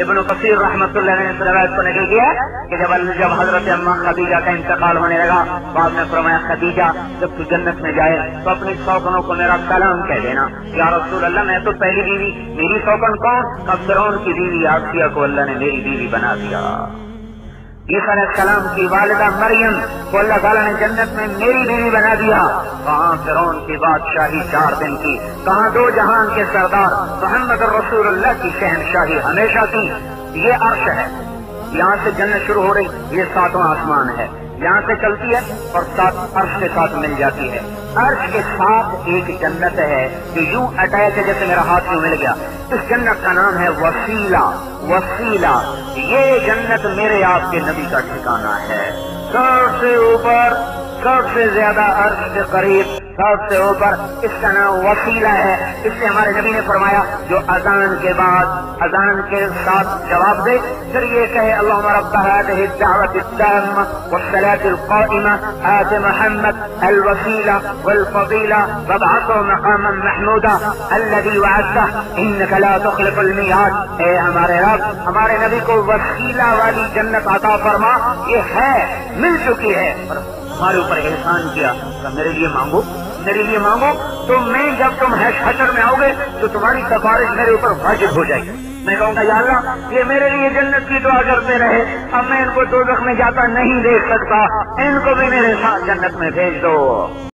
इब्न कसीर रहमतुल्लाह ने इस रिवायत को नकल किया कि जब हजरत अम्मा खदीजा का इंतकाल होने लगा, बाद में फरमाया खदीजा जब तू जन्नत में जाए तो अपनी सौकनों को मेरा सलाम कह देना। या रसूल अल्लाह, मैं तो पहली बीवी, मेरी सौकन कौन? अब फिरौन की बीवी आसिया को अल्लाह ने मेरी बीवी बना दिया। ईसा अलैहिस्सलाम की वालिदा मरियम को अल्लाह ताला ने जन्नत में मेरी बीवी बना दिया। कहाँ फिरौन की बादशाही 4 दिन की, कहाँ 2 जहान के सरदार मोहम्मद रसूलुल्लाह की शहनशाही हमेशा की। ये अर्श है, यहाँ से जन्नत शुरू हो रही, ये 7वां आसमान है, यहाँ से चलती है और 7 अर्श के साथ मिल जाती है। अर्श के साथ एक जन्नत है जो यूं अटैच है जैसे मेरा हाथ यूं मिल गया। इस जन्नत का नाम है वसीला। वसीला, ये जन्नत मेरे आपके नबी का ठिकाना है। सबसे ऊपर, सबसे ज्यादा अर्श से करीब, सबसे ऊपर, इसका नाम वसीला है। इससे हमारे नबी ने फरमाया जो अजान के बाद, अजान के साथ जवाब दे, फिर ये कहे अल्लाहुम्मा रब्ब हाज़िहि दावति ताम्मा वस्सलातिल क़ाइमा आति मुहम्मद अल वसीला वल फज़ीला वबअथहु मक़ामन महमूदा अल्लज़ी वअदतहु इन्नका ला तुख़लिफ़ुल मिआद। ए हमारे रब, हमारे नबी को वसीला वाली जन्नत अता फरमा। ये है, मिल चुकी है, और हमारे ऊपर एहसान किया तो मेरे लिए मांगो, मेरे लिए मांगो, तो मैं जब तुम हश्र में आओगे तो तुम्हारी सिफारिश मेरे ऊपर वाजिब हो जाएगी। मैं कहूँगा या अल्लाह, ये मेरे लिए जन्नत की दुआ करते रहे, अब मैं इनको दोज़ख में जाता नहीं देख सकता, इनको भी मेरे साथ जन्नत में भेज दो।